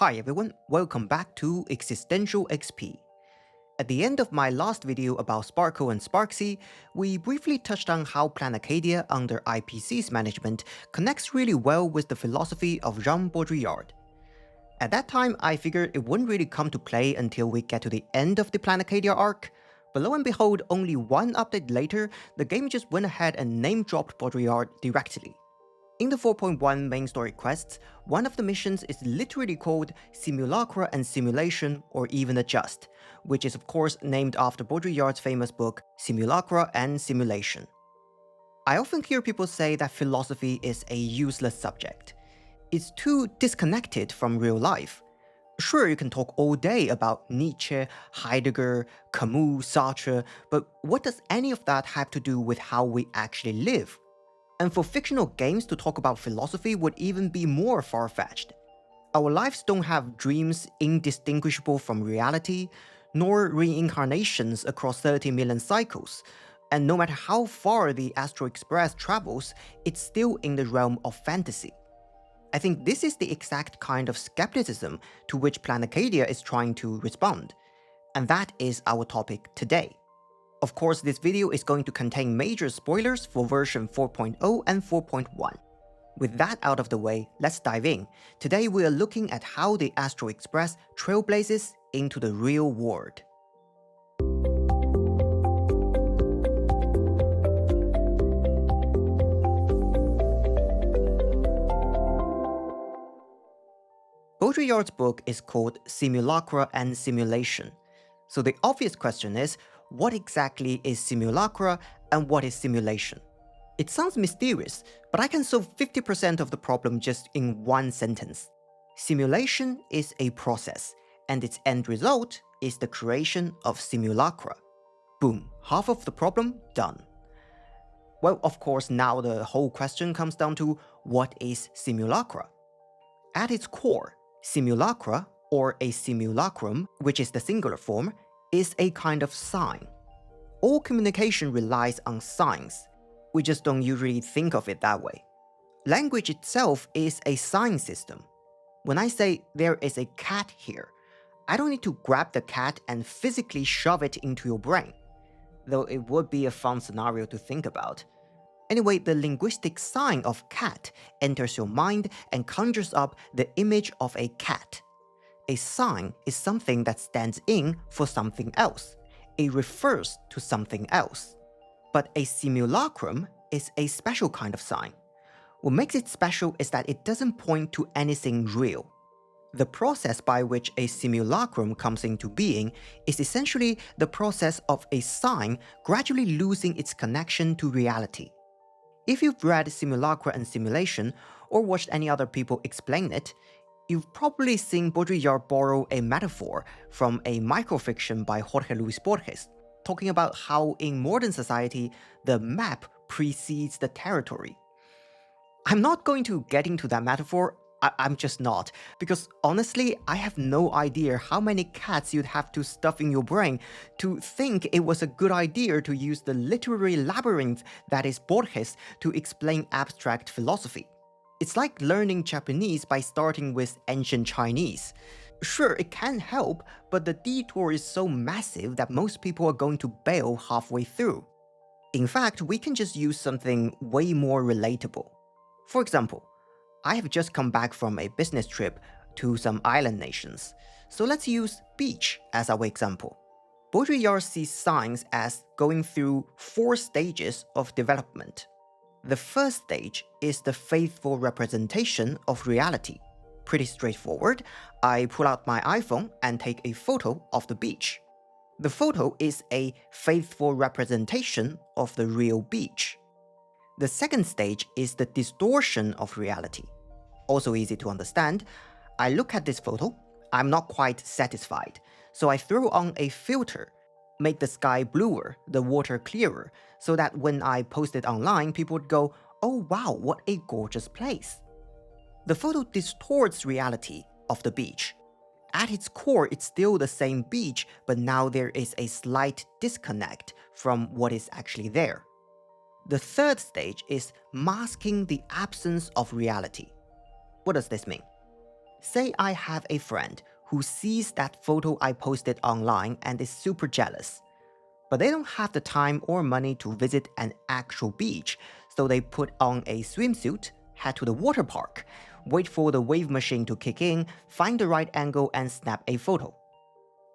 Hi everyone, welcome back to Existential XP. At the end of my last video about Sparkle and Sparksy, we briefly touched on how Planacadia under IPC's management connects really well with the philosophy of Jean Baudrillard. At that time, I figured it wouldn't really come to play until we get to the end of the Planacadia arc, but lo and behold, only one update later, the game just went ahead and name-dropped Baudrillard directly. In the 4.1 main story quests, one of the missions is literally called Simulacra and Simulation or even Adjust, which is of course named after Baudrillard's famous book Simulacra and Simulation. I often hear people say that philosophy is a useless subject. It's too disconnected from real life. Sure, you can talk all day about Nietzsche, Heidegger, Camus, Sartre, but what does any of that have to do with how we actually live? And for fictional games to talk about philosophy would even be more far-fetched. Our lives don't have dreams indistinguishable from reality, nor reincarnations across 30 million cycles, and no matter how far the Astral Express travels, it's still in the realm of fantasy. I think this is the exact kind of skepticism to which Planacadia is trying to respond, and that is our topic today. Of course, this video is going to contain major spoilers for version 4.0 and 4.1. With that out of the way, let's dive in. Today we are looking at how the Astral Express trailblazes into the real world. Baudrillard's book is called Simulacra and Simulation. So the obvious question is, what exactly is simulacra and what is simulation? It sounds mysterious, but I can solve 50% of the problem just in one sentence. Simulation is a process, and its end result is the creation of simulacra. Boom, half of the problem done. Well, of course, now the whole question comes down to what is simulacra? At its core, simulacra, or a simulacrum, which is the singular form, is a kind of sign. All communication relies on signs. We just don't usually think of it that way. Language itself is a sign system. When I say there is a cat here, I don't need to grab the cat and physically shove it into your brain, though it would be a fun scenario to think about. Anyway, the linguistic sign of cat enters your mind and conjures up the image of a cat. A sign is something that stands in for something else. It refers to something else. But a simulacrum is a special kind of sign. What makes it special is that it doesn't point to anything real. The process by which a simulacrum comes into being is essentially the process of a sign gradually losing its connection to reality. If you've read Simulacra and Simulation, or watched any other people explain it, you've probably seen Baudrillard borrow a metaphor from a microfiction by Jorge Luis Borges, talking about how in modern society, the map precedes the territory. I'm not going to get into that metaphor, I'm just not, because honestly, I have no idea how many cats you'd have to stuff in your brain to think it was a good idea to use the literary labyrinth that is Borges to explain abstract philosophy. It's like learning Japanese by starting with ancient Chinese. Sure, it can help, but the detour is so massive that most people are going to bail halfway through. In fact, we can just use something way more relatable. For example, I have just come back from a business trip to some island nations, so let's use beach as our example. Baudrillard sees signs as going through 4 stages of development. The first stage is the faithful representation of reality. Pretty straightforward. I pull out my iPhone and take a photo of the beach. The photo is a faithful representation of the real beach. The second stage is the distortion of reality. Also easy to understand. I look at this photo, I'm not quite satisfied, so I throw on a filter, make the sky bluer, the water clearer, so that when I post it online, people would go, "Oh wow, what a gorgeous place." The photo distorts reality of the beach. At its core, it's still the same beach, but now there is a slight disconnect from what is actually there. The third stage is masking the absence of reality. What does this mean? Say I have a friend who sees that photo I posted online and is super jealous. But they don't have the time or money to visit an actual beach, so they put on a swimsuit, head to the water park, wait for the wave machine to kick in, find the right angle, and snap a photo.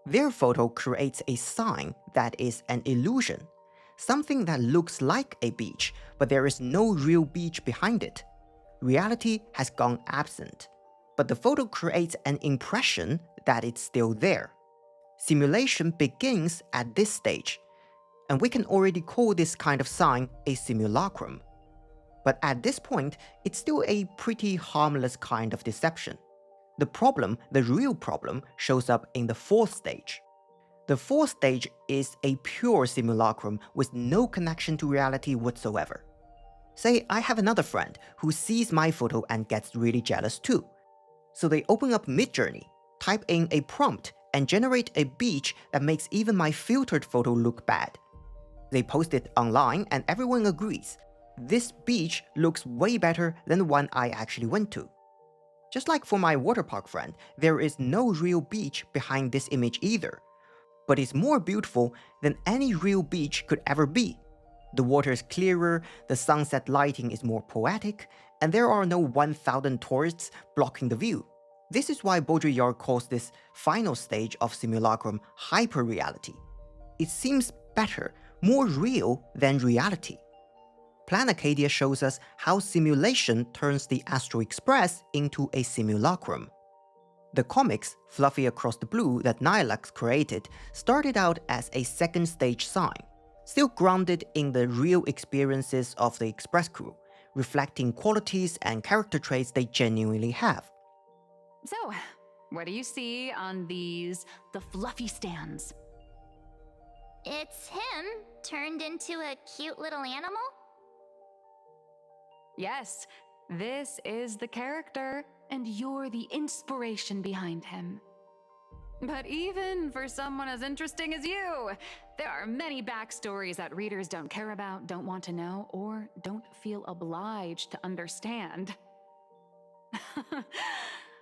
Their photo creates a sign that is an illusion, something that looks like a beach, but there is no real beach behind it. Reality has gone absent, but the photo creates an impression that it's still there. Simulation begins at this stage, and we can already call this kind of sign a simulacrum. But at this point, it's still a pretty harmless kind of deception. The real problem, shows up in the fourth stage. The fourth stage is a pure simulacrum with no connection to reality whatsoever. Say I have another friend who sees my photo and gets really jealous too. So they open up Midjourney, type in a prompt, and generate a beach that makes even my filtered photo look bad. They post it online and everyone agrees. This beach looks way better than the one I actually went to. Just like for my waterpark friend, there is no real beach behind this image either. But it's more beautiful than any real beach could ever be. The water is clearer, the sunset lighting is more poetic, and there are no 1,000 tourists blocking the view. This is why Baudrillard calls this final stage of simulacrum hyperreality. It seems better, more real than reality. Planacadia shows us how simulation turns the Astral Express into a simulacrum. The comics, Fluffy Across the Blue, that Nihilux created started out as a second stage sign, still grounded in the real experiences of the Express crew, reflecting qualities and character traits they genuinely have. So, what do you see on the fluffy stands? It's him turned into a cute little animal? Yes, this is the character, and you're the inspiration behind him. But even for someone as interesting as you, there are many backstories that readers don't care about, don't want to know, or don't feel obliged to understand.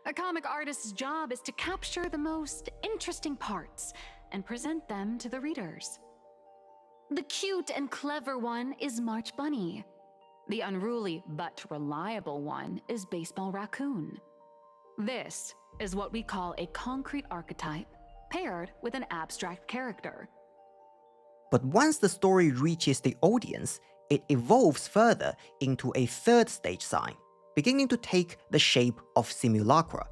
A comic artist's job is to capture the most interesting parts and present them to the readers. The cute and clever one is March Bunny. The unruly but reliable one is Baseball Raccoon. This is what we call a concrete archetype paired with an abstract character. But once the story reaches the audience, it evolves further into a third stage sign, beginning to take the shape of simulacra.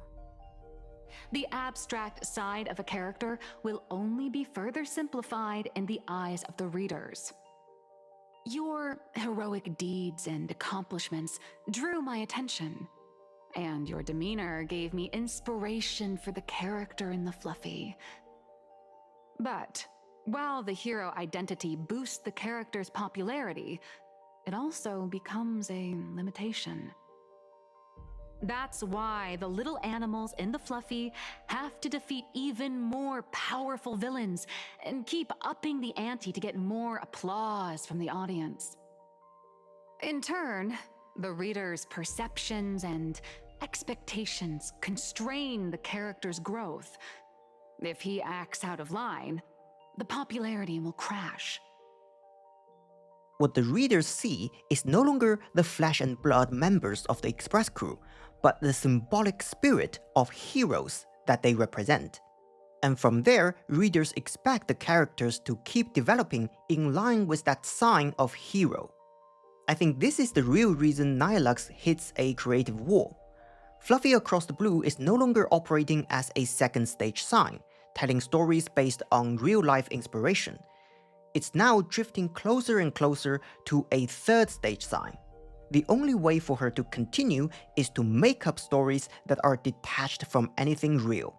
The abstract side of a character will only be further simplified in the eyes of the readers. Your heroic deeds and accomplishments drew my attention, and your demeanor gave me inspiration for the character in the Fluffy. But while the hero identity boosts the character's popularity, it also becomes a limitation. That's why the little animals in the Fluffy have to defeat even more powerful villains and keep upping the ante to get more applause from the audience. In turn, the reader's perceptions and expectations constrain the character's growth. If he acts out of line, the popularity will crash. What the readers see is no longer the flesh and blood members of the Express crew, but the symbolic spirit of heroes that they represent. And from there, readers expect the characters to keep developing in line with that sign of hero. I think this is the real reason Nihilux hits a creative wall. Fluffy Across the Blue is no longer operating as a second stage sign, telling stories based on real-life inspiration. It's now drifting closer and closer to a third stage sign. The only way for her to continue is to make up stories that are detached from anything real.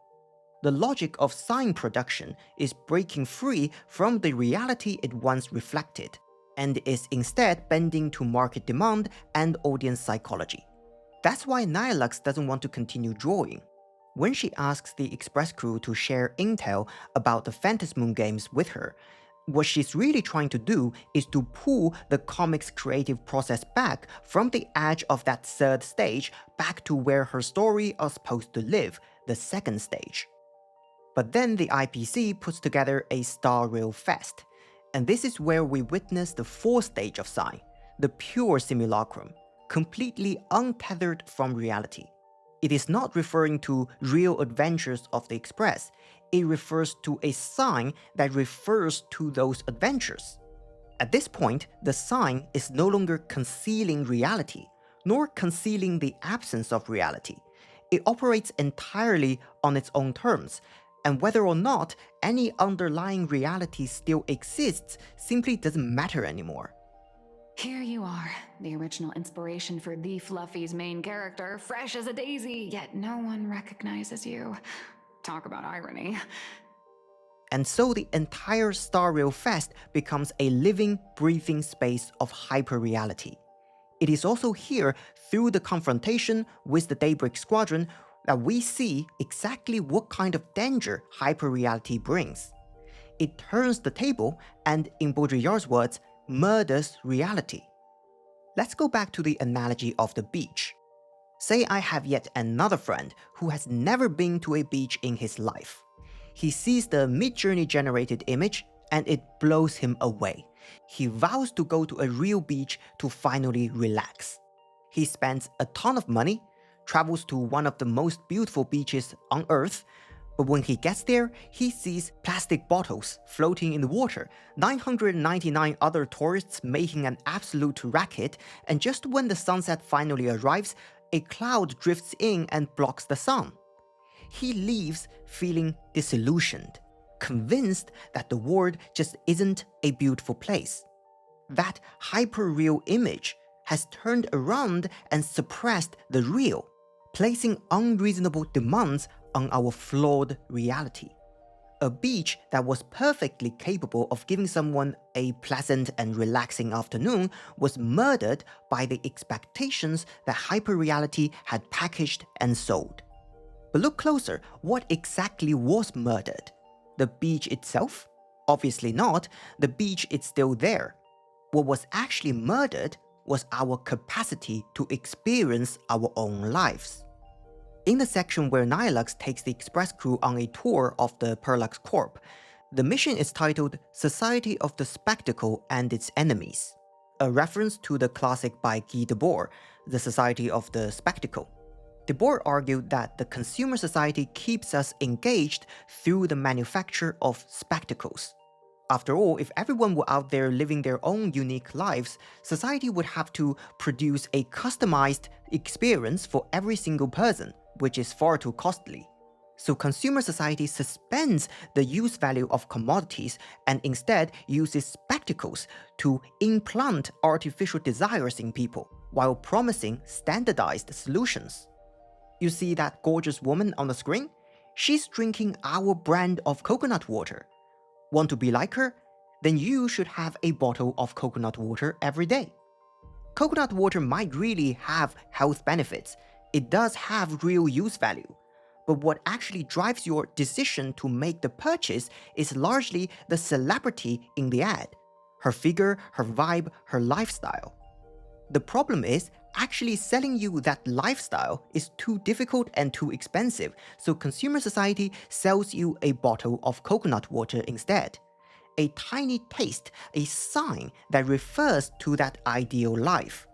The logic of sign production is breaking free from the reality it once reflected, and is instead bending to market demand and audience psychology. That's why Nihilux doesn't want to continue drawing. When she asks the Express crew to share intel about the Phantasmoon games with her, What she's really trying to do is to pull the comic's creative process back from the edge of that third stage back to where her story are supposed to live, the second stage. But then the IPC puts together a Star Rail Fest, and this is where we witness the fourth stage of Sign, the pure simulacrum, completely untethered from reality. It is not referring to real adventures of the Express, it refers to a sign that refers to those adventures. At this point, the sign is no longer concealing reality, nor concealing the absence of reality. It operates entirely on its own terms, and whether or not any underlying reality still exists simply doesn't matter anymore. Here you are, the original inspiration for the Fluffy's main character, fresh as a daisy, yet no one recognizes you. Talk about irony. And so the entire Star Rail Fest becomes a living, breathing space of hyperreality. It is also here, through the confrontation with the Daybreak Squadron, that we see exactly what kind of danger hyperreality brings. It turns the table and, in Baudrillard's words, murders reality. Let's go back to the analogy of the beach. Say I have yet another friend who has never been to a beach in his life. He sees the mid-journey generated image and it blows him away. He vows to go to a real beach to finally relax. He spends a ton of money, travels to one of the most beautiful beaches on Earth, but when he gets there, he sees plastic bottles floating in the water, 999 other tourists making an absolute racket, and just when the sunset finally arrives, a cloud drifts in and blocks the sun. He leaves feeling disillusioned, convinced that the world just isn't a beautiful place. That hyperreal image has turned around and suppressed the real, placing unreasonable demands on our flawed reality. A beach that was perfectly capable of giving someone a pleasant and relaxing afternoon was murdered by the expectations that hyperreality had packaged and sold. But look closer, what exactly was murdered? The beach itself? Obviously not, the beach is still there. What was actually murdered was our capacity to experience our own lives. In the section where Nihilux takes the Express crew on a tour of the Parallax Corp, the mission is titled Society of the Spectacle and Its Enemies, a reference to the classic by Guy Debord, The Society of the Spectacle. Debord argued that the consumer society keeps us engaged through the manufacture of spectacles. After all, if everyone were out there living their own unique lives, society would have to produce a customized experience for every single person, which is far too costly. So consumer society suspends the use value of commodities and instead uses spectacles to implant artificial desires in people, while promising standardized solutions. You see that gorgeous woman on the screen? She's drinking our brand of coconut water. Want to be like her? Then you should have a bottle of coconut water every day. Coconut water might really have health benefits. It does have real use value. But what actually drives your decision to make the purchase is largely the celebrity in the ad. Her figure, her vibe, her lifestyle. The problem is, actually selling you that lifestyle is too difficult and too expensive, so consumer society sells you a bottle of coconut water instead. A tiny taste, a sign that refers to that ideal life.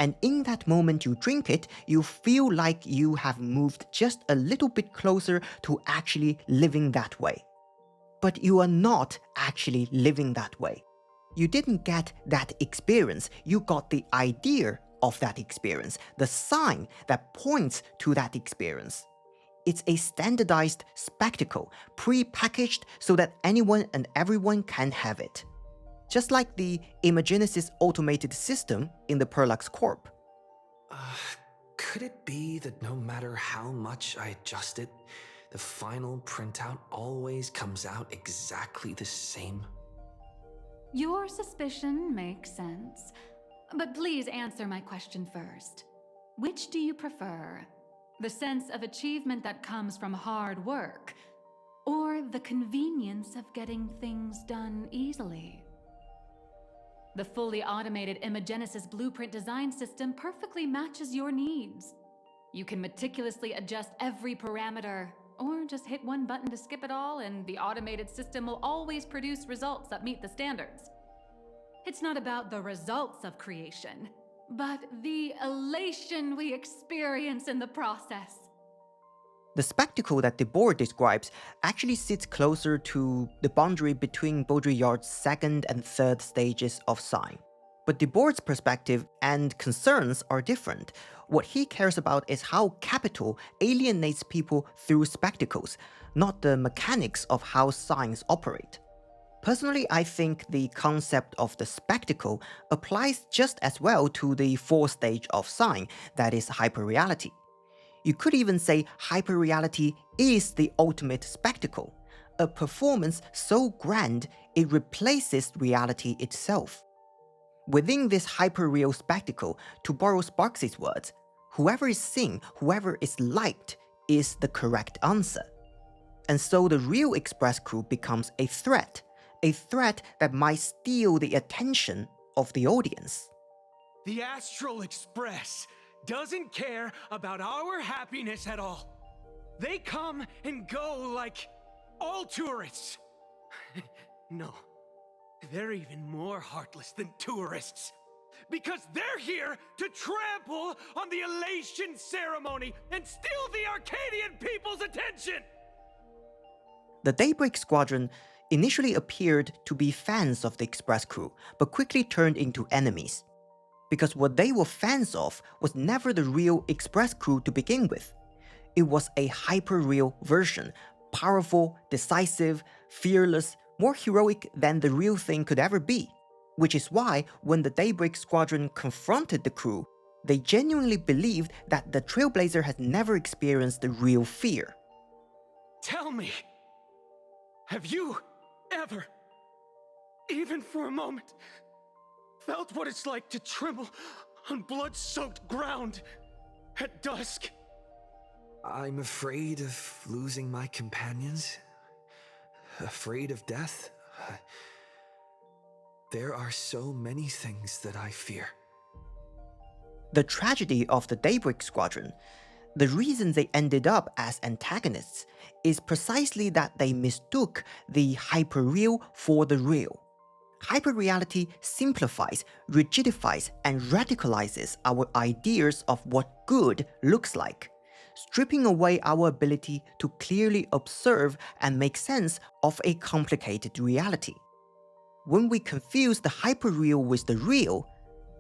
And in that moment you drink it, you feel like you have moved just a little bit closer to actually living that way. But you are not actually living that way. You didn't get that experience, you got the idea of that experience, the sign that points to that experience. It's a standardized spectacle, pre-packaged so that anyone and everyone can have it. Just like the Imagenesis automated system in the Parallax Corp. Could it be that no matter how much I adjust it, the final printout always comes out exactly the same? Your suspicion makes sense. But please answer my question first. Which do you prefer? The sense of achievement that comes from hard work, or the convenience of getting things done easily. The fully automated Imagenesis blueprint design system perfectly matches your needs. You can meticulously adjust every parameter, or just hit one button to skip it all, and the automated system will always produce results that meet the standards. It's not about the results of creation, but the elation we experience in the process. The spectacle that Debord describes actually sits closer to the boundary between Baudrillard's second and third stages of sign. But Debord's perspective and concerns are different. What he cares about is how capital alienates people through spectacles, not the mechanics of how signs operate. Personally, I think the concept of the spectacle applies just as well to the fourth stage of sign, that is hyperreality. You could even say hyperreality is the ultimate spectacle, a performance so grand it replaces reality itself. Within this hyperreal spectacle, to borrow Sparks' words, whoever is seen, whoever is liked, is the correct answer. And so the real Express crew becomes a threat that might steal the attention of the audience. The Astral Express doesn't care about our happiness at all. They come and go like all tourists. No, they're even more heartless than tourists. Because they're here to trample on the elation ceremony and steal the Arcadian people's attention! The Daybreak Squadron initially appeared to be fans of the Express crew, but quickly turned into enemies. Because what they were fans of was never the real Express crew to begin with. It was a hyper-real version, powerful, decisive, fearless, more heroic than the real thing could ever be. Which is why, when the Daybreak Squadron confronted the crew, they genuinely believed that the Trailblazer had never experienced the real fear. Tell me, have you ever, even for a moment, felt what it's like to tremble on blood-soaked ground at dusk? I'm afraid of losing my companions. Afraid of death. There are so many things that I fear. The tragedy of the Daybreak Squadron, the reason they ended up as antagonists, is precisely that they mistook the hyperreal for the real. Hyperreality simplifies, rigidifies, and radicalizes our ideas of what good looks like, stripping away our ability to clearly observe and make sense of a complicated reality. When we confuse the hyperreal with the real,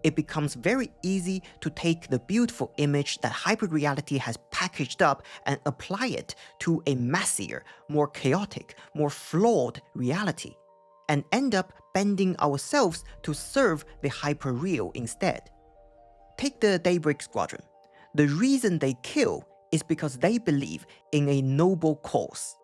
it becomes very easy to take the beautiful image that hyperreality has packaged up and apply it to a messier, more chaotic, more flawed reality, and end up bending ourselves to serve the hyperreal instead. Take the Daybreak Squadron. The reason they kill is because they believe in a noble cause.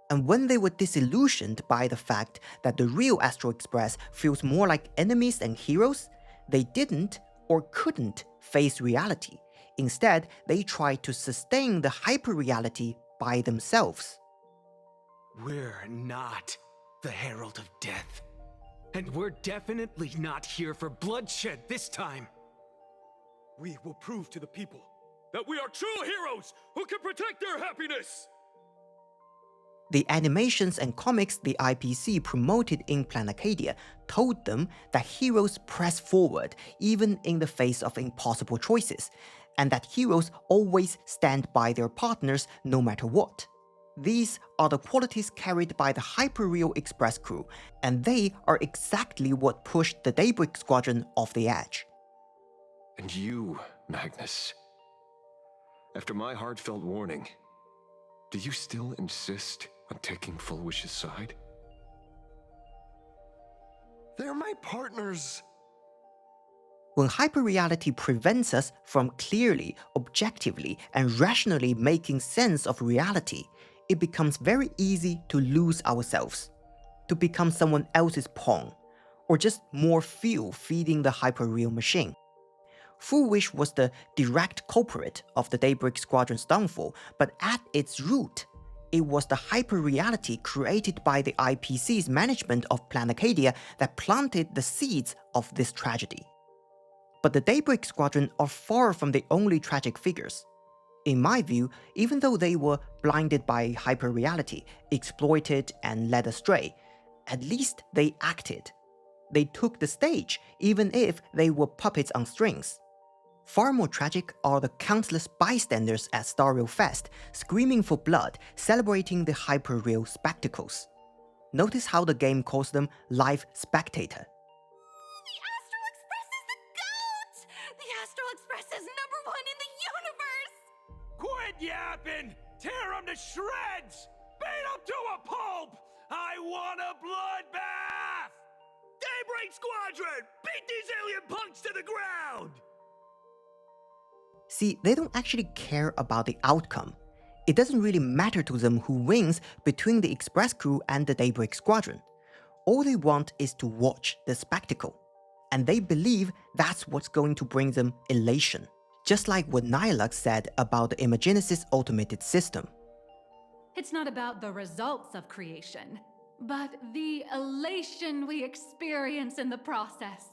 And when they were disillusioned by the fact that the real Astral Express feels more like enemies than heroes, they didn't or couldn't face reality. Instead, they tried to sustain the hyperreality by themselves. We're not the Herald of Death. And we're definitely not here for bloodshed this time. We will prove to the people that we are true heroes who can protect their happiness! The animations and comics the IPC promoted in Planacadia told them that heroes press forward even in the face of impossible choices, and that heroes always stand by their partners no matter what. These are the qualities carried by the Hyperreal Express crew, and they are exactly what pushed the Daybreak Squadron off the edge. And you, Magnus, after my heartfelt warning, do you still insist on taking Fulwish's side? They're my partners. When hyperreality prevents us from clearly, objectively, and rationally making sense of reality, it becomes very easy to lose ourselves, to become someone else's pawn, or just more fuel feeding the hyperreal machine. Fulwish was the direct culprit of the Daybreak Squadron's downfall, but at its root, it was the hyperreality created by the IPC's management of Planacadia that planted the seeds of this tragedy. But the Daybreak Squadron are far from the only tragic figures. In my view, even though they were blinded by hyperreality, exploited and led astray, at least they acted. They took the stage, even if they were puppets on strings. Far more tragic are the countless bystanders at Starreal Fest, screaming for blood, celebrating the Hyperreal spectacles. Notice how the game calls them live spectator. The Astral Express is the GOAT! The Astral Express is #1 in the universe! Quit yapping! Tear them to shreds! Beat them to a pulp! I want a bloodbath! Daybreak Squadron! Beat these alien punks to the ground! See, they don't actually care about the outcome. It doesn't really matter to them who wins between the Express crew and the Daybreak Squadron. All they want is to watch the spectacle. And they believe that's what's going to bring them elation. Just like what Nihilux said about the Imagenesis automated system. It's not about the results of creation, but the elation we experience in the process.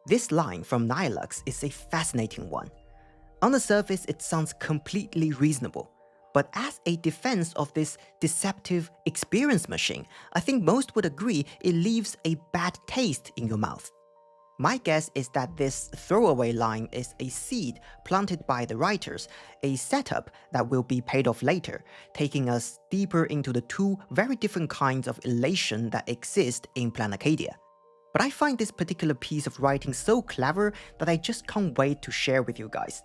This line from Nihilux is a fascinating one. On the surface, it sounds completely reasonable, but as a defense of this deceptive experience machine, I think most would agree it leaves a bad taste in your mouth. My guess is that this throwaway line is a seed planted by the writers, a setup that will be paid off later, taking us deeper into the two very different kinds of elation that exist in Planacadia. But I find this particular piece of writing so clever that I just can't wait to share with you guys.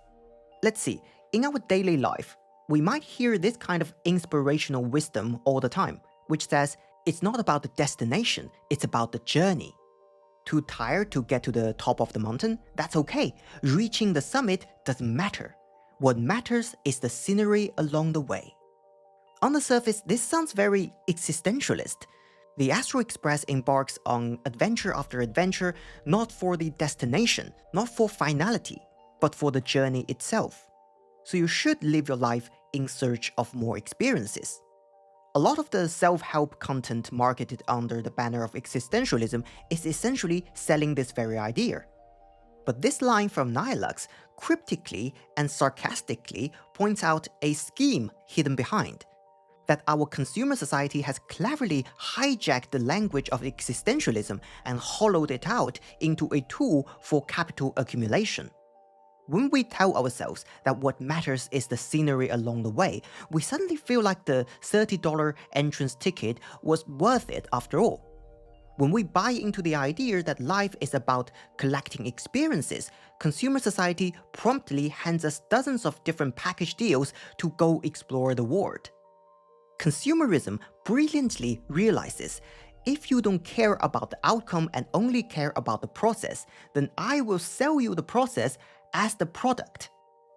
Let's see, in our daily life, we might hear this kind of inspirational wisdom all the time, which says, it's not about the destination, it's about the journey. Too tired to get to the top of the mountain? That's okay. Reaching the summit doesn't matter. What matters is the scenery along the way. On the surface, this sounds very existentialist. The Astral Express embarks on adventure after adventure, not for the destination, not for finality, but for the journey itself. So you should live your life in search of more experiences. A lot of the self-help content marketed under the banner of existentialism is essentially selling this very idea. But this line from Nihilux cryptically and sarcastically points out a scheme hidden behind. That our consumer society has cleverly hijacked the language of existentialism and hollowed it out into a tool for capital accumulation. When we tell ourselves that what matters is the scenery along the way, we suddenly feel like the $30 entrance ticket was worth it after all. When we buy into the idea that life is about collecting experiences, consumer society promptly hands us dozens of different package deals to go explore the world. Consumerism brilliantly realizes, if you don't care about the outcome and only care about the process, then I will sell you the process as the product.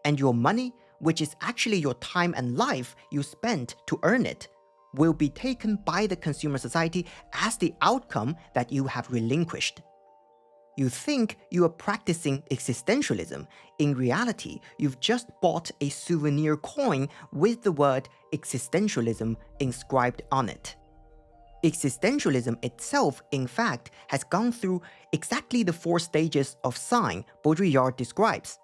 And your money, which is actually your time and life you spent to earn it, will be taken by the consumer society as the outcome that you have relinquished. You think you are practicing existentialism. In reality, you've just bought a souvenir coin with the word existentialism inscribed on it. Existentialism itself, in fact, has gone through exactly the 4 stages of sign Baudrillard describes.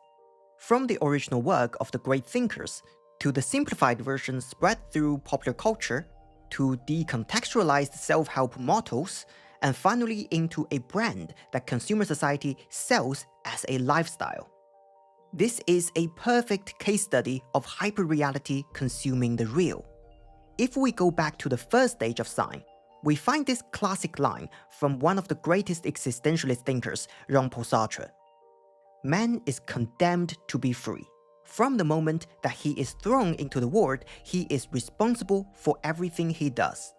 From the original work of the great thinkers, to the simplified version spread through popular culture, to decontextualized self-help mottos, and finally into a brand that consumer society sells as a lifestyle. This is a perfect case study of hyperreality consuming the real. If we go back to the first stage of sign, we find this classic line from one of the greatest existentialist thinkers, Jean-Paul Sartre. Man is condemned to be free. From the moment that he is thrown into the world, he is responsible for everything he does.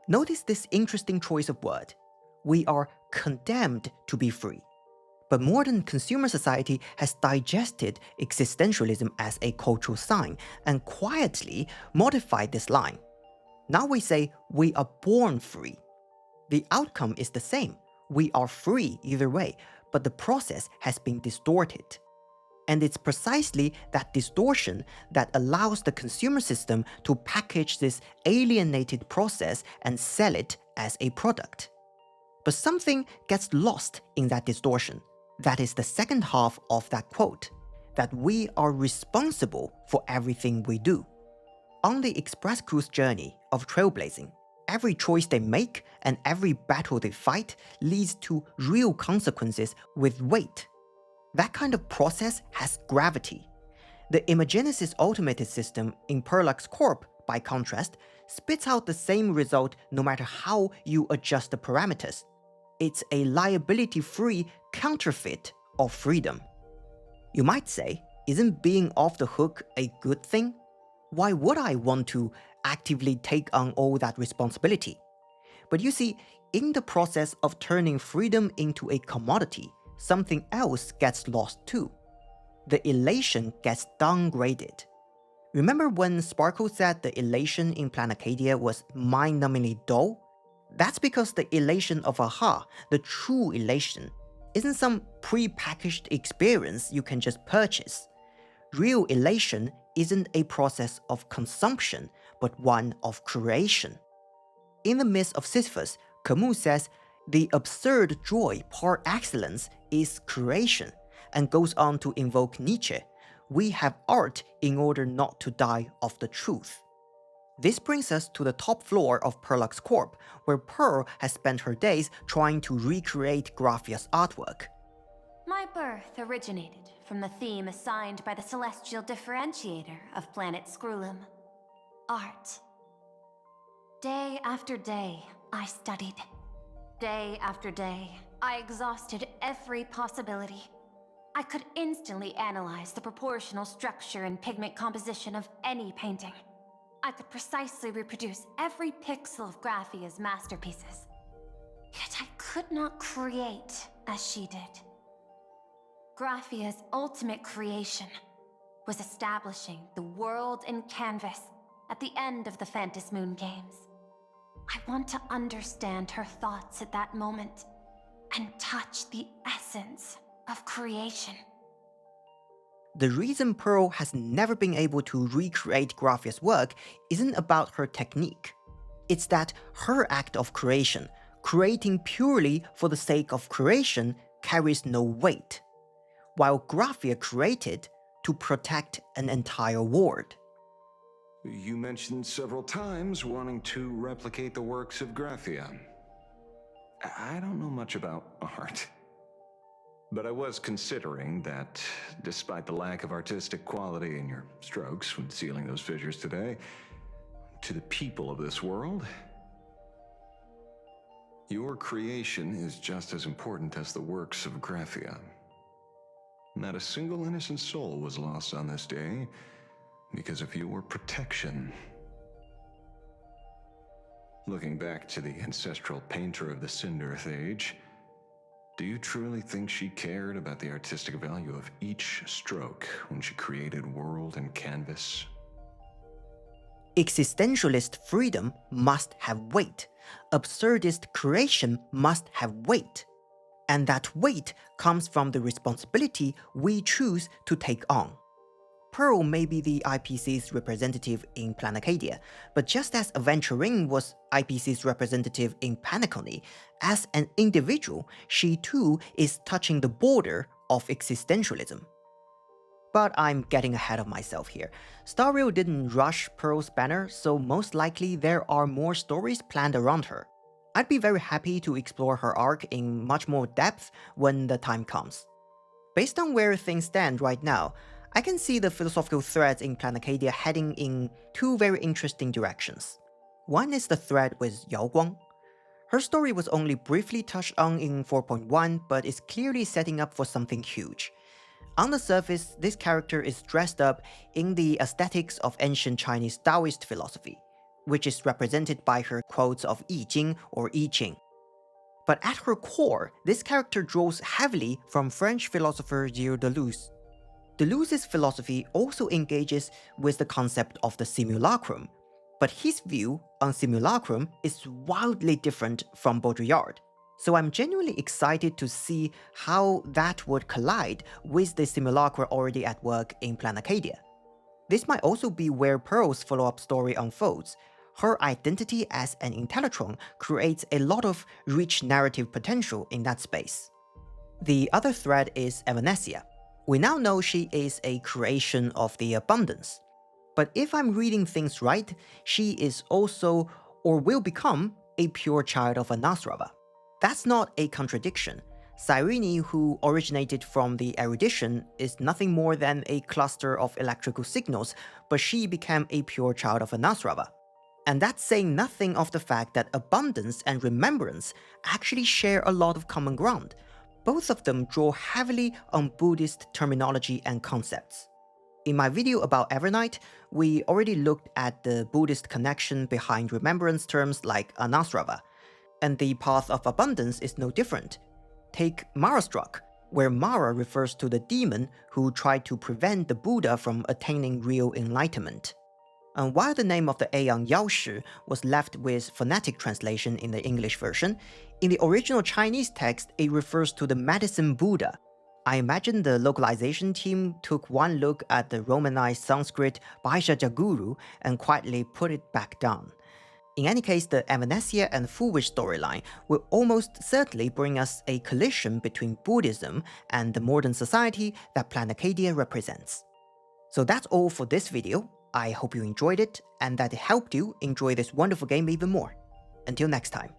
Notice this interesting choice of word. We are condemned to be free. But modern consumer society has digested existentialism as a cultural sign and quietly modified this line. Now we say we are born free. The outcome is the same. We are free either way, but the process has been distorted. And it's precisely that distortion that allows the consumer system to package this alienated process and sell it as a product. But something gets lost in that distortion. That is the second half of that quote, that we are responsible for everything we do. On the Express Crew's journey of trailblazing, every choice they make and every battle they fight leads to real consequences with weight. That kind of process has gravity. The Imagenesis automated system in Perlux Corp, by contrast, spits out the same result no matter how you adjust the parameters. It's a liability-free counterfeit of freedom. You might say, isn't being off the hook a good thing? Why would I want to actively take on all that responsibility? But you see, in the process of turning freedom into a commodity, something else gets lost too. The elation gets downgraded. Remember when Sparkle said the elation in Planacadia was mind-numbingly dull? That's because the elation of aha, the true elation, isn't some pre-packaged experience you can just purchase. Real elation isn't a process of consumption, but one of creation. In the Myth of Sisyphus, Camus says, the absurd joy par excellence is creation, and goes on to invoke Nietzsche. We have art in order not to die of the truth. This brings us to the top floor of Perlux Corp, where Pearl has spent her days trying to recreate Graphia's artwork. My birth originated from the theme assigned by the celestial differentiator of planet Scrulum: art. Day after day, I studied. Day after day, I exhausted every possibility. I could instantly analyze the proportional structure and pigment composition of any painting. I could precisely reproduce every pixel of Graphia's masterpieces. Yet I could not create as she did. Graphia's ultimate creation was establishing the world in canvas at the end of the Phantom Moon Games. I want to understand her thoughts at that moment and touch the essence of creation. The reason Pearl has never been able to recreate Graphia's work isn't about her technique. It's that her act of creation, creating purely for the sake of creation, carries no weight, while Graphia created to protect an entire world. You mentioned several times wanting to replicate the works of Graphia. I don't know much about art. But I was considering that, despite the lack of artistic quality in your strokes when sealing those fissures today, to the people of this world, your creation is just as important as the works of Graphia. Not a single innocent soul was lost on this day because of your protection. Looking back to the ancestral painter of the Cinderth Age, do you truly think she cared about the artistic value of each stroke when she created world and canvas? Existentialist freedom must have weight. Absurdist creation must have weight. And that weight comes from the responsibility we choose to take on. Pearl may be the IPC's representative in Planacadia, but just as Aventurine was IPC's representative in Panacony, as an individual, she too is touching the border of existentialism. But I'm getting ahead of myself here. Star Rail didn't rush Pearl's banner, so most likely there are more stories planned around her. I'd be very happy to explore her arc in much more depth when the time comes. Based on where things stand right now, I can see the philosophical threads in Planacadia heading in two very interesting directions. One is the thread with Yao Guang. Her story was only briefly touched on in 4.1, but is clearly setting up for something huge. On the surface, this character is dressed up in the aesthetics of ancient Chinese Taoist philosophy, which is represented by her quotes of I Ching or I Ching. But at her core, this character draws heavily from French philosopher Gilles Deleuze. Deleuze's philosophy also engages with the concept of the simulacrum, but his view on simulacrum is wildly different from Baudrillard. So I'm genuinely excited to see how that would collide with the simulacra already at work in Planacadia. This might also be where Pearl's follow-up story unfolds. Her identity as an Intellitron creates a lot of rich narrative potential in that space. The other thread is Evanesia. We now know she is a creation of the Abundance. But if I'm reading things right, she is also, or will become, a pure child of Anasrava. That's not a contradiction. Cyrene, who originated from the erudition, is nothing more than a cluster of electrical signals, but she became a pure child of Anasrava. And that's saying nothing of the fact that Abundance and Remembrance actually share a lot of common ground. Both of them draw heavily on Buddhist terminology and concepts. In my video about Evernight, we already looked at the Buddhist connection behind remembrance terms like Anasrava, and the path of abundance is no different. Take Mara-struck, where Mara refers to the demon who tried to prevent the Buddha from attaining real enlightenment. And while the name of the Aeon Yaoshi was left with phonetic translation in the English version, in the original Chinese text it refers to the medicine Buddha. I imagine the localization team took one look at the romanized Sanskrit Bhaishya and quietly put it back down. In any case, the Evanesia and Fullwish storyline will almost certainly bring us a collision between Buddhism and the modern society that Planacadia represents. So that's all for this video. I hope you enjoyed it and that it helped you enjoy this wonderful game even more. Until next time.